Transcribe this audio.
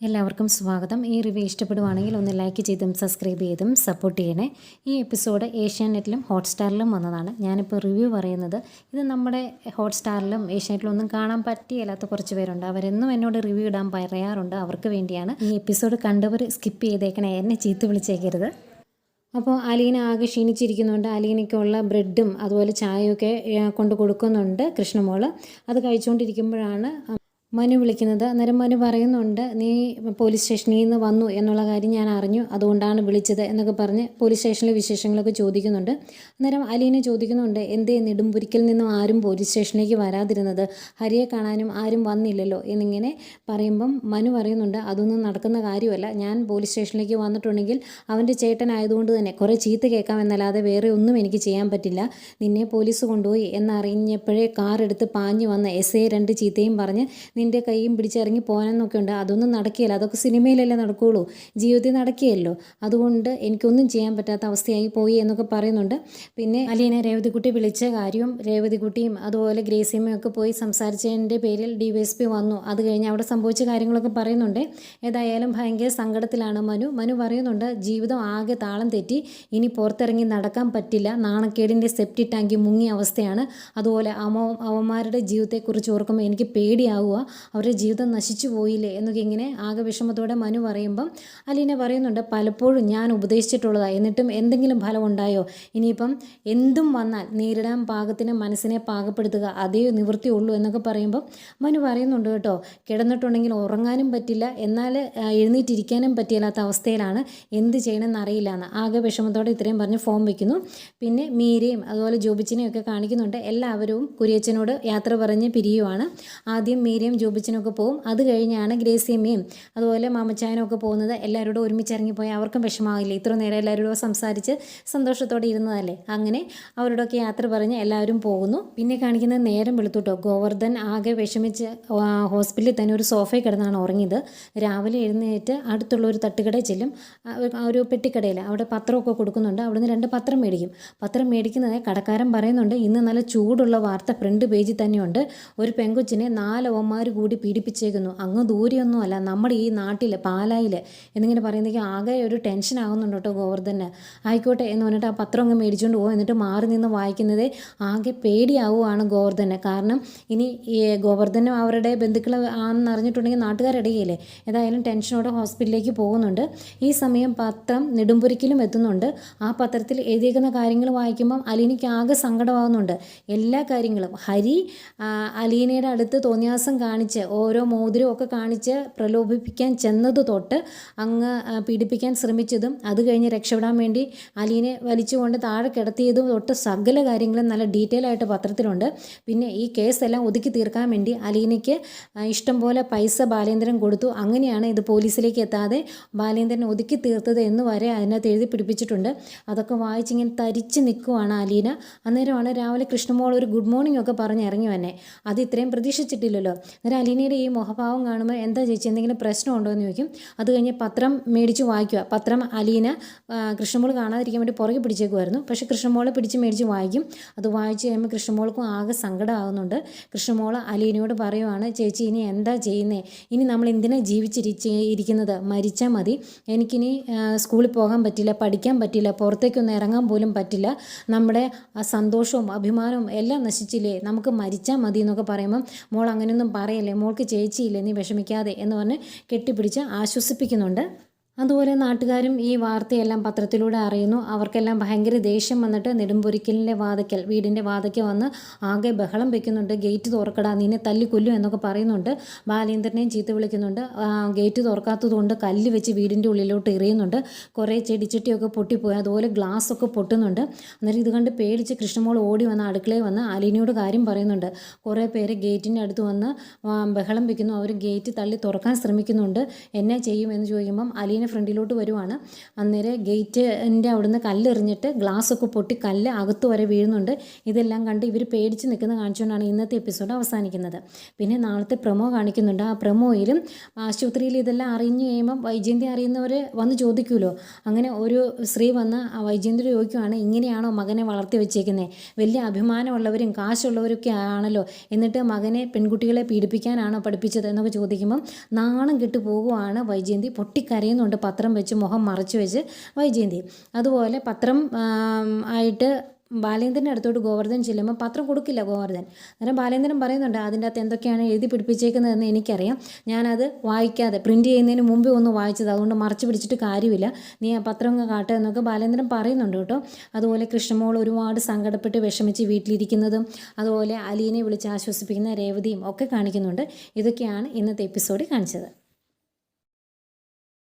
എല്ലാവർക്കും സ്വാഗതം. ഈ റിവ്യൂ ഇഷ്ടപ്പെടുവാണെങ്കിൽ ഒന്ന് ലൈക്ക് ചെയ്തും സബ്സ്ക്രൈബ് ചെയ്തും സപ്പോർട്ട് ചെയ്യണേ. ഈ എപ്പിസോഡ് ഏഷ്യാനെറ്റിലും ഹോട്ട്സ്റ്റാറിലും വന്നതാണ്. ഞാനിപ്പോൾ റിവ്യൂ പറയുന്നത് ഇത് നമ്മുടെ ഹോട്ട്സ്റ്റാറിലും ഏഷ്യാനെറ്റിലും ഒന്നും കാണാൻ പറ്റിയില്ലാത്ത കുറച്ച് പേരുണ്ട്. അവരെന്നും എന്നോട് റിവ്യൂ ഇടാൻ പറയാറുണ്ട്. അവർക്ക് വേണ്ടിയാണ് ഈ എപ്പിസോഡ് കണ്ടവർ സ്കിപ്പ് ചെയ്തേക്കണേ, എന്നെ ചീത്ത വിളിച്ചേക്കരുത്. അപ്പോൾ അലീന ആകെ ക്ഷീണിച്ചിരിക്കുന്നുണ്ട്. അലീനയ്ക്കുള്ള ബ്രെഡും അതുപോലെ ചായയൊക്കെ കൊണ്ട് കൊടുക്കുന്നുണ്ട് കൃഷ്ണമോൾ. അത് കഴിച്ചുകൊണ്ടിരിക്കുമ്പോഴാണ് മനു വിളിക്കുന്നത്. അന്നേരം മനു പറയുന്നുണ്ട്, നീ പോലീസ് സ്റ്റേഷനിൽ നിന്ന് വന്നു എന്നുള്ള കാര്യം ഞാൻ അറിഞ്ഞു, അതുകൊണ്ടാണ് വിളിച്ചത് എന്നൊക്കെ പറഞ്ഞ് പോലീസ് സ്റ്റേഷനിലെ വിശേഷങ്ങളൊക്കെ ചോദിക്കുന്നുണ്ട്. അന്നേരം അലീന ചോദിക്കുന്നുണ്ട്, എന്തേ നെടുമ്പുരിക്കൽ നിന്നും ആരും പോലീസ് സ്റ്റേഷനിലേക്ക് വരാതിരുന്നത്? ഹരിയെ കാണാനും ആരും വന്നില്ലല്ലോ എന്നിങ്ങനെ പറയുമ്പം മനു പറയുന്നുണ്ട്, അതൊന്നും നടക്കുന്ന കാര്യമല്ല. ഞാൻ പോലീസ് സ്റ്റേഷനിലേക്ക് വന്നിട്ടുണ്ടെങ്കിൽ അവൻ്റെ ചേട്ടനായതുകൊണ്ട് തന്നെ കുറേ ചീത്ത കേൾക്കാമെന്നല്ലാതെ വേറെ ഒന്നും എനിക്ക് ചെയ്യാൻ പറ്റില്ല. നിന്നെ പോലീസ് കൊണ്ടുപോയി എന്നറിഞ്ഞപ്പോഴേ കാർ എടുത്ത് പാഞ്ഞു വന്ന് എസ്.ഐ 2 ചീത്തയും പറഞ്ഞ് നിൻ്റെ കൈയും പിടിച്ചിറങ്ങി പോകാനൊക്കെ ഉണ്ട്. അതൊന്നും നടക്കുകയില്ല. അതൊക്കെ സിനിമയിലല്ലേ നടക്കുകയുള്ളൂ, ജീവിതത്തിൽ നടക്കുകയല്ലോ. അതുകൊണ്ട് എനിക്കൊന്നും ചെയ്യാൻ പറ്റാത്ത അവസ്ഥയായി പോയി എന്നൊക്കെ പറയുന്നുണ്ട്. പിന്നെ അലീന രേവതിക്കുട്ടി വിളിച്ച കാര്യവും രേവതിക്കുട്ടിയും അതുപോലെ ഗ്രേസിയമ്മയും ഒക്കെ പോയി സംസാരിച്ചതിൻ്റെ പേരിൽ DYSP വന്നു. അത് കഴിഞ്ഞ് അവിടെ സംഭവിച്ച കാര്യങ്ങളൊക്കെ പറയുന്നുണ്ട്. ഏതായാലും ഭയങ്കര സങ്കടത്തിലാണ് മനു പറയുന്നുണ്ട്, ജീവിതം ആകെ താളം തെറ്റി, ഇനി പുറത്തിറങ്ങി നടക്കാൻ പറ്റില്ല, നാണക്കേടിൻ്റെ സെപ്റ്റി ടാങ്കി മുങ്ങിയ അവസ്ഥയാണ്. അതുപോലെ അവന്മാരുടെ ജീവിതത്തെക്കുറിച്ച് ഓർക്കുമ്പോൾ എനിക്ക് പേടിയാവുക, അവരുടെ ജീവിതം നശിച്ചു പോയില്ലേ എന്നൊക്കെ ഇങ്ങനെ ആകെ വിഷമത്തോടെ മനു പറയുമ്പം അലീന പറയുന്നുണ്ട്, പലപ്പോഴും ഞാൻ ഉപദേശിച്ചിട്ടുള്ളതാണ്, എന്നിട്ടും എന്തെങ്കിലും ഫലം ഉണ്ടായോ? ഇനിയിപ്പം എന്തും വന്നാൽ നേരിടാൻ പാകത്തിന് മനസ്സിനെ പാകപ്പെടുത്തുക, അതേ നിവൃത്തിയുള്ളൂ എന്നൊക്കെ പറയുമ്പം മനു പറയുന്നുണ്ട് കേട്ടോ, കിടന്നിട്ടുണ്ടെങ്കിൽ ഉറങ്ങാനും പറ്റില്ല, എന്നാൽ എഴുന്നേറ്റിരിക്കാനും പറ്റില്ലാത്ത അവസ്ഥയിലാണ്, എന്ത് ചെയ്യണമെന്ന് അറിയില്ല എന്ന് ആകെ വിഷമത്തോടെ ഇത്രയും പറഞ്ഞ് ഫോം വയ്ക്കുന്നു. പിന്നെ മീരയും അതുപോലെ ജോബിച്ചിനെയും ഒക്കെ കാണിക്കുന്നുണ്ട്. എല്ലാവരും കുരിയച്ചനോട് യാത്ര പറഞ്ഞ് പിരിയുവാണ്. ആദ്യം മീരയും ജോബിച്ചനൊക്കെ പോകും. അത് കഴിഞ്ഞാണ് ഗ്രേസിയമ്മയും അതുപോലെ മാമച്ചായനും ഒക്കെ പോകുന്നത്. എല്ലാവരോടും ഒരുമിച്ചിറങ്ങിപ്പോയി അവർക്കും വിഷമാവില്ലേ, ഇത്ര നേരം എല്ലാവരോടും സംസാരിച്ച് സന്തോഷത്തോടെ ഇരുന്നതല്ലേ. അങ്ങനെ അവരോടൊക്കെ യാത്ര പറഞ്ഞ് എല്ലാവരും പോകുന്നു. പിന്നെ കാണിക്കുന്നത് നേരം വെളുത്തുട്ടോ, ഗോവർദ്ധൻ ആകെ വിഷമിച്ച് ഹോസ്പിറ്റലിൽ തന്നെ ഒരു സോഫയിൽ കിടന്നാണ് ഉറങ്ങിയത്. രാവിലെ എഴുന്നേറ്റ് അടുത്തുള്ള ഒരു തട്ടുകടയിൽ ചെല്ലും, ഒരു പെട്ടിക്കടയിൽ അവിടെ പത്രമൊക്കെ കൊടുക്കുന്നുണ്ട്. അവിടുന്ന് 2 പത്രം മേടിക്കും. പത്രം മേടിക്കുന്നത് കടക്കാരൻ പറയുന്നുണ്ട്, ഇന്ന് നല്ല ചൂടുള്ള വാർത്ത ഫ്രണ്ട് പേജിൽ തന്നെയുണ്ട്, ഒരു പെങ്കൊച്ചിനെ 4 അവന്മാർ കൂടി പീഡിപ്പിച്ചേക്കുന്നു, അങ്ങ് ദൂരെയൊന്നുമല്ല, നമ്മുടെ ഈ നാട്ടിൽ പാലായിൽ എന്നിങ്ങനെ പറയുന്നതൊക്കെ ആകെ ഒരു ടെൻഷൻ ആകുന്നുണ്ട് കേട്ടോ ഗോവർദ്ധന്. ആയിക്കോട്ടെ എന്ന് പറഞ്ഞിട്ട് ആ പത്രം അങ്ങ് മേടിച്ചുകൊണ്ട് പോകും. എന്നിട്ട് മാറി നിന്ന് വായിക്കുന്നതേ ആകെ പേടിയാവുകയാണ് ഗോവർദ്ധന്. കാരണം ഇനി ഈ ഗോവർദ്ധനും അവരുടെ ബന്ധുക്കൾ ആണെന്ന് അറിഞ്ഞിട്ടുണ്ടെങ്കിൽ നാട്ടുകാരിടയില്ലേ. ഏതായാലും ടെൻഷനോടെ ഹോസ്പിറ്റലിലേക്ക് പോകുന്നുണ്ട്. ഈ സമയം പത്രം നെടുമ്പുരിക്കലും എത്തുന്നുണ്ട്. ആ പത്രത്തിൽ എഴുതിയേക്കുന്ന കാര്യങ്ങൾ വായിക്കുമ്പം അലീനയ്ക്ക് ആകെ സങ്കടമാകുന്നുണ്ട്. എല്ലാ കാര്യങ്ങളും ഹരി അലീനയുടെ അടുത്ത് തോന്നിയാസം കാണിച്ച് ഓരോ മോതിരം ഒക്കെ കാണിച്ച് പ്രലോഭിപ്പിക്കാൻ ചെന്നത് തൊട്ട് അങ്ങ് പീഡിപ്പിക്കാൻ ശ്രമിച്ചതും അത് കഴിഞ്ഞ് രക്ഷപ്പെടാൻ വേണ്ടി അലീനെ വലിച്ചുകൊണ്ട് താഴെ കിടത്തിയതും തൊട്ട് സകല കാര്യങ്ങളും നല്ല ഡീറ്റെയിൽ ആയിട്ട് പത്രത്തിലുണ്ട്. പിന്നെ ഈ കേസെല്ലാം ഒതുക്കി തീർക്കാൻ വേണ്ടി അലീനയ്ക്ക് ഇഷ്ടം പോലെ പൈസ ബാലേന്ദ്രൻ കൊടുത്തു. അങ്ങനെയാണ് ഇത് പോലീസിലേക്ക് എത്താതെ ബാലേന്ദ്രൻ ഒതുക്കി തീർത്തത് എന്ന് വരെ അതിനകത്ത് എഴുതി പിടിപ്പിച്ചിട്ടുണ്ട്. അതൊക്കെ വായിച്ചിങ്ങനെ തരിച്ച് നിൽക്കുവാണ് അലീന. അന്നേരമാണ് രാവിലെ കൃഷ്ണമോൾ ഒരു ഗുഡ് മോർണിംഗ് ഒക്കെ പറഞ്ഞ് ഇറങ്ങി വന്നെ. അത് ഇത്രയും പ്രതീക്ഷിച്ചിട്ടില്ലല്ലോ. അന്നേരം അലീനയുടെ ഈ മുഖഭാവം കാണുമ്പോൾ എന്താ ചേച്ചി എന്തെങ്കിലും പ്രശ്നമുണ്ടോ എന്ന് ചോദിക്കും. അത് കഴിഞ്ഞ് പത്രം മേടിച്ച് വായിക്കുക. പത്രം അലീന കൃഷ്ണമോൾ കാണാതിരിക്കാൻ വേണ്ടി പുറകെ പിടിച്ചേക്കുമായിരുന്നു. പക്ഷേ കൃഷ്ണമോളെ മേടിച്ച് വായിക്കും. അത് വായിച്ച് കഴിയുമ്പോൾ കൃഷ്ണമോൾക്കും ആകെ സങ്കടമാകുന്നുണ്ട്. കൃഷ്ണമോൾ അലീനയോട് പറയുവാണ്, ചേച്ചി ഇനി എന്താ ചെയ്യുന്നത്? ഇനി നമ്മൾ എന്തിനാ ജീവിച്ചിരിക്കുന്നത്? മരിച്ചാൽ മതി. എനിക്കിനി സ്കൂളിൽ പോകാൻ പറ്റില്ല, പഠിക്കാൻ പറ്റില്ല, പുറത്തേക്കൊന്നും ഇറങ്ങാൻ പോലും പറ്റില്ല, നമ്മുടെ സന്തോഷവും അഭിമാനവും എല്ലാം നശിച്ചില്ലേ, നമുക്ക് മരിച്ചാൽ മതി എന്നൊക്കെ പറയുമ്പം മോൾ അങ്ങനെയൊന്നും പറയല്ലേ, മോൾക്ക് ചേച്ചിയില്ലേ, നീ വിഷമിക്കാതെ എന്ന് പറഞ്ഞ് കെട്ടിപ്പിടിച്ച് ആശ്വസിപ്പിക്കുന്നുണ്ട്. അതുപോലെ നാട്ടുകാരും ഈ വാർത്തയെല്ലാം പത്രത്തിലൂടെ അറിയുന്നു. അവർക്കെല്ലാം ഭയങ്കര ദേഷ്യം വന്നിട്ട് നെടുമ്പുരിക്കലിൻ്റെ വീടിൻ്റെ വാതിക്കൽ വന്ന് ആകെ ബഹളം വെക്കുന്നുണ്ട്. ഗേറ്റ് തുറക്കടാ, നിന്നെ തല്ലിക്കൊല്ലും എന്നൊക്കെ പറയുന്നുണ്ട്. ബാലേന്ദ്രനെയും ചീത്ത വിളിക്കുന്നുണ്ട്. ഗേറ്റ് തുറക്കാത്തതുകൊണ്ട് കല്ല് വെച്ച് വീടിൻ്റെ ഉള്ളിലോട്ട് എറിയുന്നുണ്ട്. കുറേ ചെടിച്ചട്ടിയൊക്കെ പൊട്ടിപ്പോയി, അതുപോലെ ഗ്ലാസ്സൊക്കെ പൊട്ടുന്നുണ്ട്. അന്നേരം ഇത് കണ്ട് പേടിച്ച് കൃഷ്ണമോൾ ഓടി വന്ന് അടുക്കളയിൽ വന്ന് അലീനയോട് കാര്യം പറയുന്നുണ്ട്. കുറേ പേര് ഗേറ്റിൻ്റെ അടുത്ത് വന്ന് ബഹളം വെക്കുന്നു. അവർ ഗേറ്റ് തള്ളി തുറക്കാൻ ശ്രമിക്കുന്നുണ്ട്. എന്നാ ചെയ്യുമെന്ന് ചോദിക്കുമ്പം അലീന ഇങ്ങനെ ഫ്രണ്ടിലോട്ട് വരുവാണ്. അന്നേരം ഗേറ്റിൻ്റെ അവിടുന്ന് കല്ലെറിഞ്ഞിട്ട് ഗ്ലാസ്സൊക്കെ പൊട്ടി കല്ല് അകത്ത് വരെ വീഴുന്നുണ്ട്. ഇതെല്ലാം കണ്ട് ഇവർ പേടിച്ച് നിൽക്കുന്ന കാണിച്ചുകൊണ്ടാണ് ഇന്നത്തെ എപ്പിസോഡ് അവസാനിക്കുന്നത്. പിന്നെ നാളത്തെ പ്രൊമോ കാണിക്കുന്നുണ്ട്. ആ പ്രൊമോയിലും ആശുപത്രിയിൽ ഇതെല്ലാം അറിഞ്ഞു കഴിയുമ്പം വൈജയന്തി അറിയുന്നവർ വന്ന് ചോദിക്കുമല്ലോ. അങ്ങനെ ഒരു സ്ത്രീ വന്ന് ആ വൈജയന്തി ചോദിക്കുവാണ്, ഇങ്ങനെയാണോ മകനെ വളർത്തി വെച്ചേക്കുന്നത്? വലിയ അഭിമാനമുള്ളവരും കാശുള്ളവരൊക്കെ ആണല്ലോ, എന്നിട്ട് മകനെ പെൺകുട്ടികളെ പീഡിപ്പിക്കാനാണോ പഠിപ്പിച്ചത് എന്നൊക്കെ ചോദിക്കുമ്പം നാണം കെട്ട് പോകുവാണ് വൈജയന്തി. പൊട്ടിക്കരയുന്നുണ്ട് പത്രം വെച്ച് മുഖം മറച്ചു വെച്ച് വൈജയന്തി. അതുപോലെ പത്രം ആയിട്ട് ബാലേന്ദ്രൻ്റെ അടുത്തോട്ട് ഗോവർദ്ധൻ ചെല്ലുമ്പോൾ പത്രം കൊടുക്കില്ല ഗോവർദ്ധൻ. അന്നേരം ബാലേന്ദ്രൻ പറയുന്നുണ്ട്, അതിൻ്റെ അകത്ത് എന്തൊക്കെയാണ് എഴുതി പിടിപ്പിച്ചേക്കുന്നതെന്ന് എനിക്കറിയാം, ഞാനത് വായിക്കാതെ പ്രിൻറ്റ് ചെയ്യുന്നതിന് മുമ്പേ ഒന്ന് വായിച്ചത്, അതുകൊണ്ട് മറച്ചു പിടിച്ചിട്ട് കാര്യമില്ല, നീ ആ പത്രം അങ്ങ് കാട്ടുക എന്നൊക്കെ ബാലേന്ദ്രൻ പറയുന്നുണ്ട് കേട്ടോ. അതുപോലെ കൃഷ്ണമോൾ ഒരുപാട് സങ്കടപ്പെട്ട് വിഷമിച്ച് വീട്ടിലിരിക്കുന്നതും അതുപോലെ അലീനെ വിളിച്ച് ആശ്വസിപ്പിക്കുന്ന രേവതിയും ഒക്കെ കാണിക്കുന്നുണ്ട്. ഇതൊക്കെയാണ് ഇന്നത്തെ എപ്പിസോഡിൽ കാണിച്ചത്.